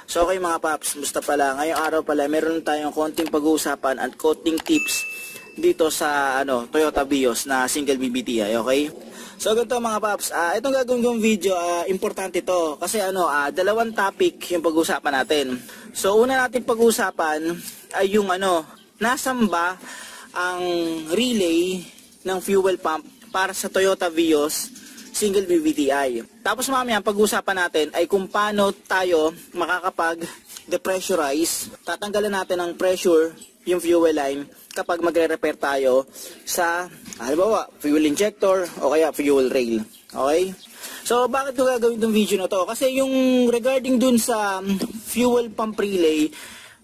So okay mga paps, musta pala? Ngayong araw pala, meron tayong konting pag-uusapan at konting tips dito sa Toyota Vios na single BBTI, okay? So ganito mga paps, itong gagawin kong video, importante to kasi dalawang topic yung pag-uusapan natin. So una natin pag-uusapan ay yung nasan ba ang relay ng fuel pump para sa Toyota Vios single BBTI. Tapos mamaya pag-uusapan natin ay kung paano tayo makakapag-depressurize, tatanggalan natin ng pressure yung fuel line kapag magre-repair tayo sa halimbawa fuel injector o kaya fuel rail. Okay? So bakit ko gagawin itong video na to? Kasi yung regarding dun sa fuel pump relay,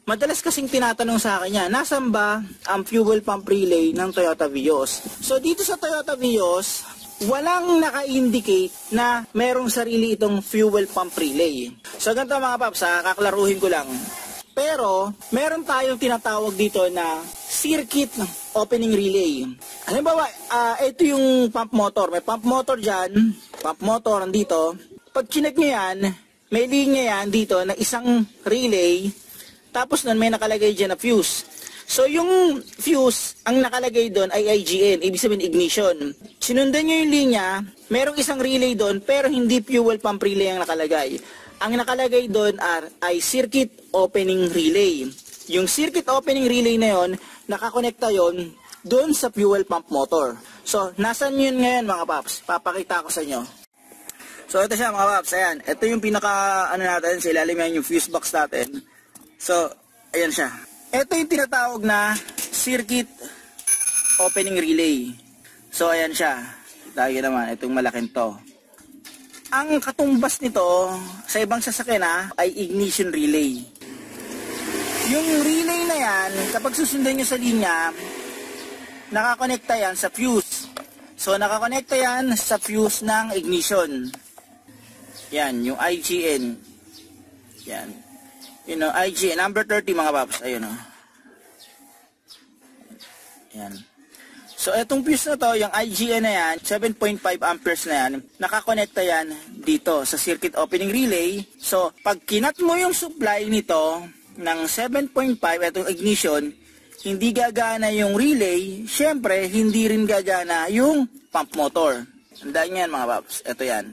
madalas kasing tinatanong sa akin yan, nasan ba ang fuel pump relay ng Toyota Vios? So dito sa Toyota Vios, walang naka-indicate na merong sarili itong fuel pump relay. So ganito mga paps, kaklaruhin ko lang. Pero meron tayong tinatawag dito na circuit opening relay. Halimbawa, ito yung pump motor. May pump motor dyan, pump motor nandito. Pag kinag nyo yan, may linya yan dito na isang relay. Tapos nun may nakalagay dyan na fuse. So yung fuse, ang nakalagay doon ay IGN, ibig sabihin ignition. Sinundan nyo yung linya, merong isang relay doon pero hindi fuel pump relay ang nakalagay. Ang nakalagay doon ay circuit opening relay. Yung circuit opening relay na yon, nakakonekta yon doon sa fuel pump motor. So nasan yun ngayon mga paps? Papakita ko sa inyo. So ito siya mga paps, ayan. Ito yung pinaka natin, sa ilalim yan yung fuse box natin. So ayan siya. Ito yung tinatawag na circuit opening relay. So ayan siya. Lagi naman, itong malaking to. Ang katumbas nito sa ibang sasakyan ay ignition relay. Yung relay na yan, kapag susundan nyo sa linya, nakakonekta yan sa fuse. So nakakonekta yan sa fuse ng ignition. Yan, yung IGN. Yan. IGN, number 30 mga paps. Ayun Yan. So, etong fuse na to, yung IGN na yan, 7.5 amperes na yan, nakakonekta yan dito sa circuit opening relay. So, pag kinat mo yung supply nito ng 7.5, etong ignition, hindi gagana yung relay, syempre, hindi rin gagana yung pump motor. Tandaan yan mga paps. Ito yan.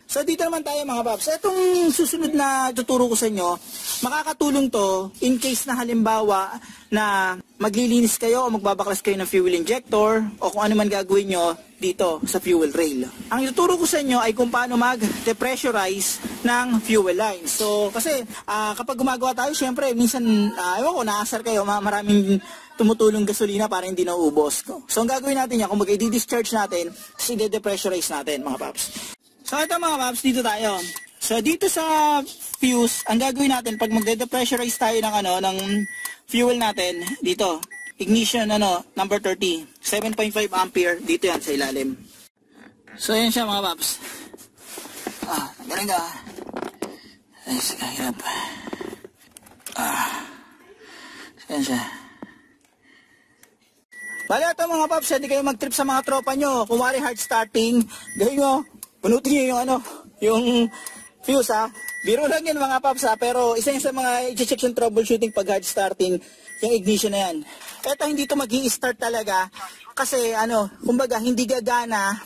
So dito naman tayo mga paps, itong susunod na tuturo ko sa inyo, makakatulong to in case na halimbawa na maglilinis kayo o magbabaklas kayo ng fuel injector o kung ano man gagawin nyo dito sa fuel rail. Ang tuturo ko sa inyo ay kung paano mag-depressurize ng fuel line. So kasi kapag gumagawa tayo, syempre minsan, ewan ko, naasar kayo, maraming tumutulong gasolina para hindi nauubos. So ang gagawin natin yan, kung mag-i-discharge natin, kasi i-depressurize natin mga paps. So ito mga paps, dito tayo. So dito sa fuse, ang gagawin natin pag magde-depressurize tayo ng fuel natin dito, ignition number 30, 7.5 ampere dito yan sa ilalim. So yan siya mga paps. Galing ka. Ay, hirap. Yan siya. Bali ito mga paps, hindi kayo mag-trip sa mga tropa nyo. Kung wari hard starting, gawin nyo, punutin nyo yung fuse Biro lang yan mga paps pero isa yung sa mga i-check yung troubleshooting pag hard starting, yung ignition na yan. Ito hindi ito mag-i-start talaga kasi kumbaga hindi gagana.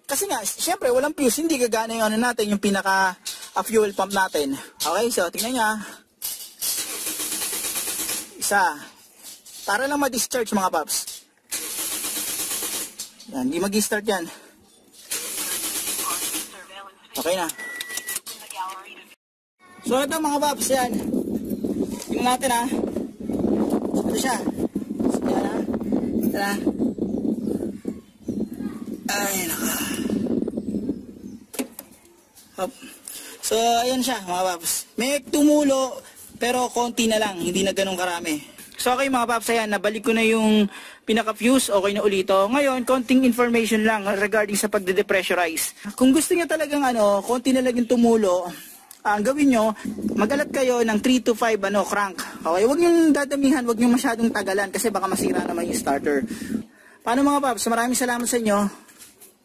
Kasi nga, syempre walang fuse, hindi gagana yung natin, yung pinaka fuel pump natin. Okay, so tingnan nyo Isa. Para lang ma-discharge mga paps. Yan, hindi mag-i-start yan. Okay na. So ito mga paps, yan. Tingnan natin Ito siya. Yan Ito na. Ay, naka. Hop. So ayan siya mga paps. May tumulo pero konti na lang. Hindi na ganun karami. So okay mga paps, ayan, nabalik ko na yung pinaka-fuse, okay na ulito. Ngayon, konting information lang regarding sa pagde-depressurize. Kung gusto niyo talagang konti na lang yung tumulo, ang gawin nyo, magalat kayo ng 3 to 5 crank. Okay, huwag nyo dadamihan, huwag nyo masyadong tagalan kasi baka masira naman yung starter. Paano mga paps, maraming salamat sa inyo.